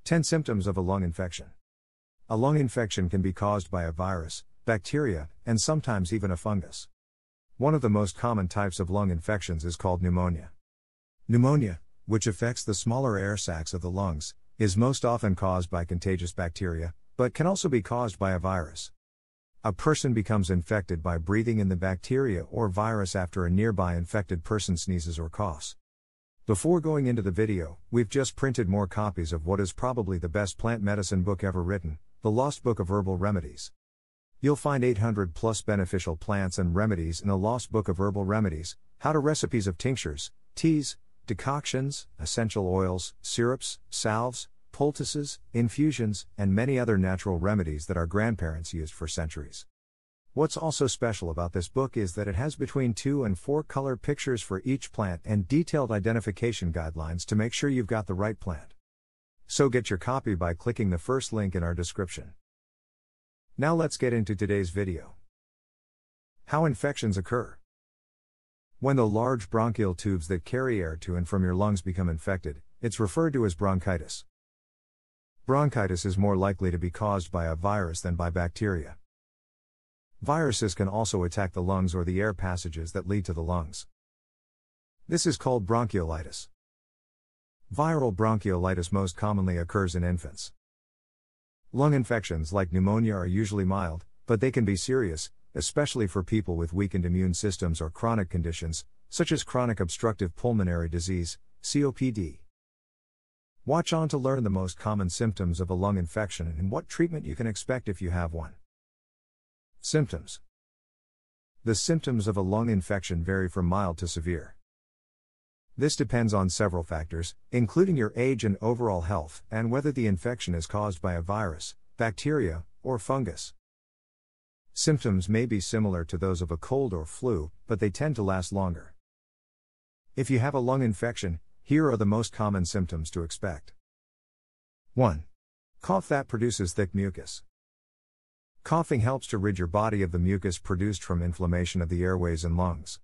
10 symptoms of a lung infection. A lung infection can be caused by a virus, bacteria, and sometimes even a fungus. One of the most common types of lung infections is called pneumonia. Pneumonia, which affects the smaller air sacs of the lungs, is most often caused by contagious bacteria, but can also be caused by a virus. A person becomes infected by breathing in the bacteria or virus after a nearby infected person sneezes or coughs. Before going into the video, we've just printed more copies of what is probably the best plant medicine book ever written, The Lost Book of Herbal Remedies. You'll find 800 plus beneficial plants and remedies in The Lost Book of Herbal Remedies, how-to recipes of tinctures, teas, decoctions, essential oils, syrups, salves, poultices, infusions, and many other natural remedies that our grandparents used for centuries. What's also special about this book is that it has between 2 and 4 color pictures for each plant and detailed identification guidelines to make sure you've got the right plant. So get your copy by clicking the first link in our description. Now let's get into today's video. How infections occur. When the large bronchial tubes that carry air to and from your lungs become infected, it's referred to as bronchitis. Bronchitis is more likely to be caused by a virus than by bacteria. Viruses can also attack the lungs or the air passages that lead to the lungs. This is called bronchiolitis. Viral bronchiolitis most commonly occurs in infants. Lung infections like pneumonia are usually mild, but they can be serious, especially for people with weakened immune systems or chronic conditions, such as chronic obstructive pulmonary disease, COPD. Watch on to learn the most common symptoms of a lung infection and what treatment you can expect if you have one. Symptoms. The symptoms of a lung infection vary from mild to severe. This depends on several factors, including your age and overall health, and whether the infection is caused by a virus, bacteria, or fungus. Symptoms may be similar to those of a cold or flu, but they tend to last longer. If you have a lung infection, here are the most common symptoms to expect. 1. Cough that produces thick mucus. Coughing helps to rid your body of the mucus produced from inflammation of the airways and lungs.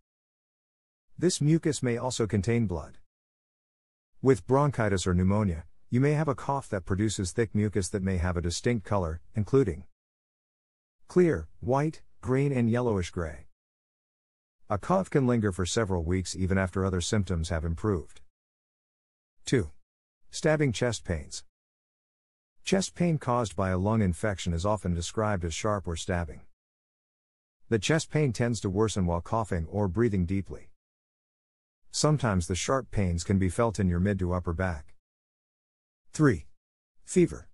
This mucus may also contain blood. With bronchitis or pneumonia, you may have a cough that produces thick mucus that may have a distinct color, including clear, white, green, and yellowish gray. A cough can linger for several weeks even after other symptoms have improved. 2. Stabbing chest pains. Chest pain caused by a lung infection is often described as sharp or stabbing. The chest pain tends to worsen while coughing or breathing deeply. Sometimes the sharp pains can be felt in your mid to upper back. 3. Fever.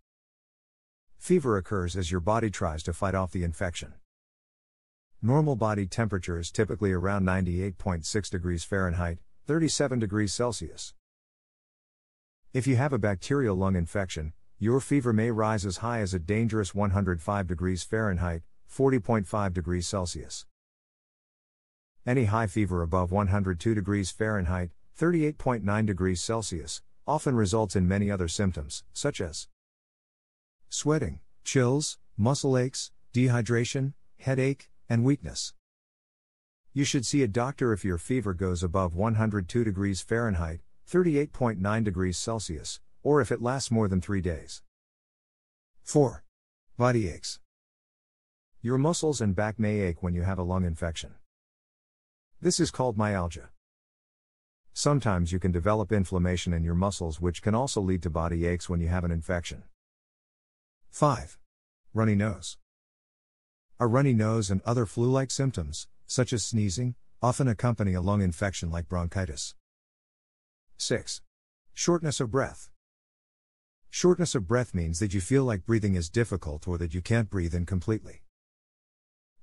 Fever occurs as your body tries to fight off the infection. Normal body temperature is typically around 98.6 degrees Fahrenheit, 37 degrees Celsius. If you have a bacterial lung infection, your fever may rise as high as a dangerous 105 degrees Fahrenheit, 40.5 degrees Celsius. Any high fever above 102 degrees Fahrenheit, 38.9 degrees Celsius, often results in many other symptoms, such as sweating, chills, muscle aches, dehydration, headache, and weakness. You should see a doctor if your fever goes above 102 degrees Fahrenheit, 38.9 degrees Celsius, or if it lasts more than 3 days. 4. Body aches. Your muscles and back may ache when you have a lung infection. This is called myalgia. Sometimes you can develop inflammation in your muscles, which can also lead to body aches when you have an infection. 5. Runny nose. A runny nose and other flu-like symptoms, such as sneezing, often accompany a lung infection like bronchitis. 6. Shortness of breath. Shortness of breath means that you feel like breathing is difficult or that you can't breathe in completely.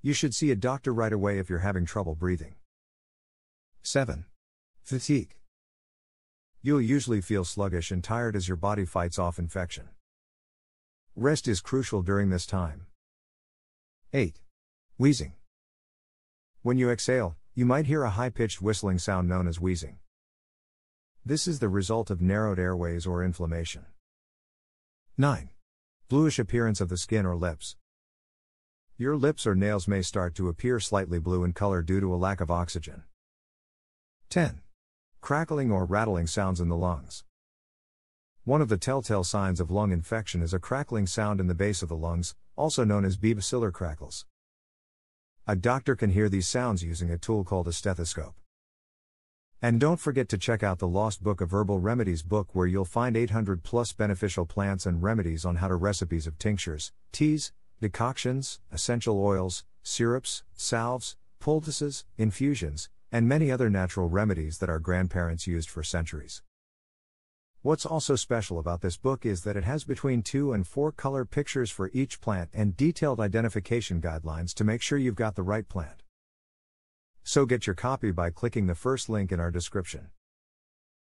You should see a doctor right away if you're having trouble breathing. 7. Fatigue. You'll usually feel sluggish and tired as your body fights off infection. Rest is crucial during this time. 8. Wheezing. When you exhale, you might hear a high-pitched whistling sound known as wheezing. This is the result of narrowed airways or inflammation. 9. Bluish appearance of the skin or lips. Your lips or nails may start to appear slightly blue in color due to a lack of oxygen. 10. Crackling or rattling sounds in the lungs. One of the telltale signs of lung infection is a crackling sound in the base of the lungs, also known as bacillar crackles. A doctor can hear these sounds using a tool called a stethoscope. And don't forget to check out the Lost Book of Herbal Remedies book, where you'll find 800 plus beneficial plants and remedies on how to recipes of tinctures, teas, decoctions, essential oils, syrups, salves, poultices, infusions, and many other natural remedies that our grandparents used for centuries. What's also special about this book is that it has between 2 and 4 color pictures for each plant and detailed identification guidelines to make sure you've got the right plant. So get your copy by clicking the first link in our description.